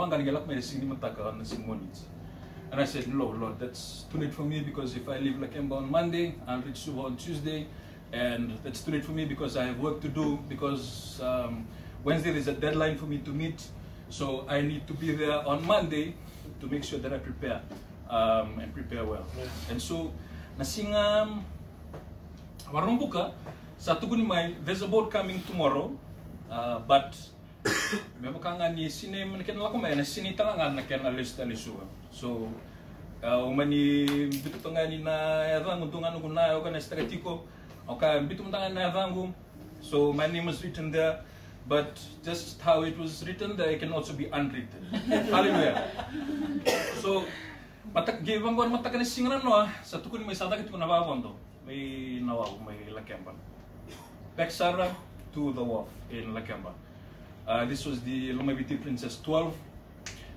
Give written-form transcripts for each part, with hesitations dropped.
nawanga nigalak may sing mataka na sing monits. And I said, no, Lord, that's too late for me because if I leave Lakemba on Monday, I'll reach Suva on Tuesday, and that's too late for me because I have work to do because Wednesday there's a deadline for me to meet, so I need to be there on Monday to make sure that I prepare and prepare well. And so, nasing warung buka, satu ko ni may, there's a boat coming tomorrow, but may makanga ni sini manikin lako may na sini talangan na ken alis talisuwa. So umani bitu tangani na yarangu tungan guna o kana stratiko o ka bitu tangani na yarangu. So my name was written there, but just how it was written there, it can also be unwritten. Hallelujah. So matak givang gon matak ni singran no satu ko ni may sadak ko na bawondo. May nawaw may Lakemba. Peksara to the wharf in Lakemba. This was the Lomabiti Princess 12.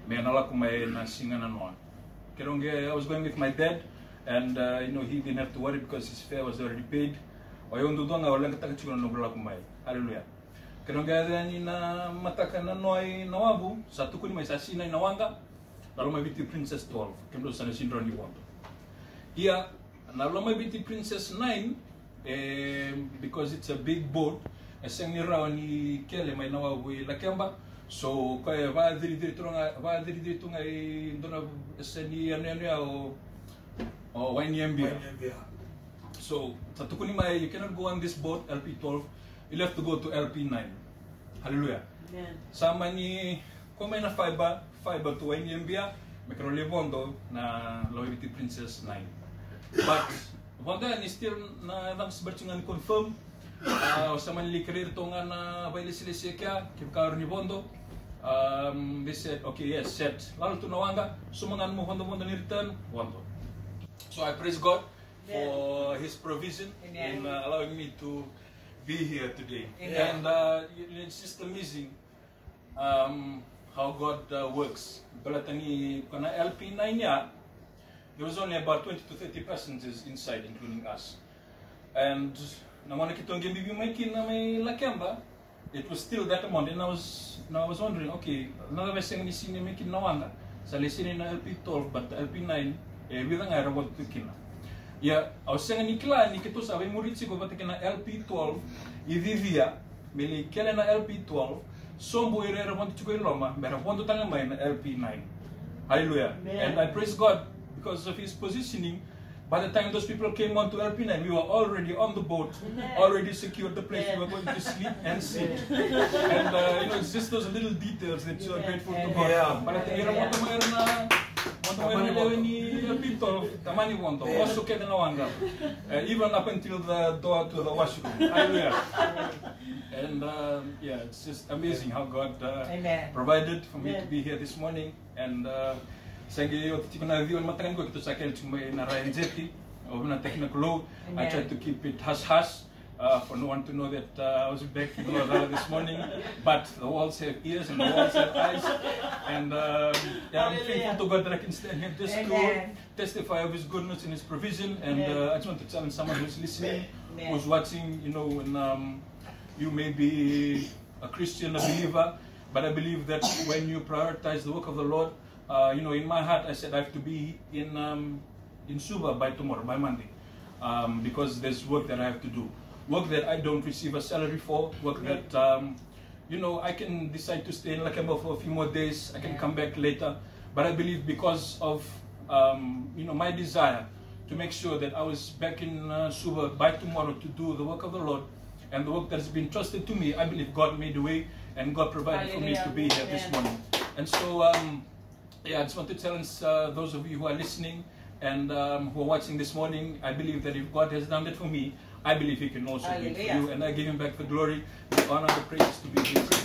May nala ko may nasingan na noa. I was going with my dad, and you know, he didn't have to worry because his fare was already paid. Wayon dudong walang katakachuna no bala ko may. Hallelujah. Kerongga ni na mataka na noy nawabu satu ko ni may sasina nawanga. Lomabiti Princess 12. Kendo sa sindron ni Wondo. Iya na Lomabiti Princess 9 because it's a big boat. Eseng ni raw ni Kele may nawabu Lakemba. So kaya va diri tunga dona eseni ano o YNBA. So satu ko ni may, you cannot go on this boat LP12. You have to go to LP9. Hallelujah. Amen. Sama ni kung may na fiber to YNBA, may karolevondo na Lomabiti Princess 9. But Wanda ni still na nang searchingan confirm sa manili career to nga na bailisilisya kya kibkaro ni Bondo. They said okay, yes, set lalo to nawanga sumangan mo Bondo ni return Bondo. So I praise God for His provision in allowing me to be here today. And it's just amazing how God works. Balatani kana LP9 niya, there was only about 20 to 30 passengers inside, including us. And namana kitong game making na may Lakemba, it was still that amount. And I was wondering, okay, another messing ni sini making nawanga sa lesini na LP12, but the LP9 witang ay rawat to kina. Yeah, I was saying ni kila ni kito sa muritsi ko pati kina LP12 ivivia mili kele na LP12 sombo ire rawat to ko Roma, mera ponto tanga may na LP9. Hallelujah. And I praise God because of His positioning. By the time those people came on to LP9, we were already on the boat, already secured the place we were going to sleep and sit. And you know, it's just those little details that you are grateful to God. But I think you want to ni LP12, tamani wanto, wasu keda na wanga, even up until the door to the washroom. Hallelujah. And yeah, it's just amazing how God provided for me to be here this morning. And I tried to keep it hush-hush for no one to know that I was back in Guadalajara this morning. But the walls have ears and the walls have eyes. And yeah, I'm thankful to God that I can stand here just to testify of His goodness and His provision. And I just want to challenge someone who's listening, who's watching, you know, when you may be a Christian, a believer, but I believe that when you prioritize the work of the Lord, you know, in my heart, I said I have to be in Suva by tomorrow, by Monday, because there's work that I have to do, work that I don't receive a salary for, work that, you know, I can decide to stay in Lakemba for a few more days, I can come back later, but I believe because of, you know, my desire to make sure that I was back in Suva by tomorrow to do the work of the Lord, and the work that has been trusted to me, I believe God made a way, and God provided for me to be here this morning. And so, yeah, I just want to challenge those of you who are listening and who are watching this morning. I believe that if God has done it for me, I believe He can also do it for you. And I give Him back the glory, the honor, the praise to be here.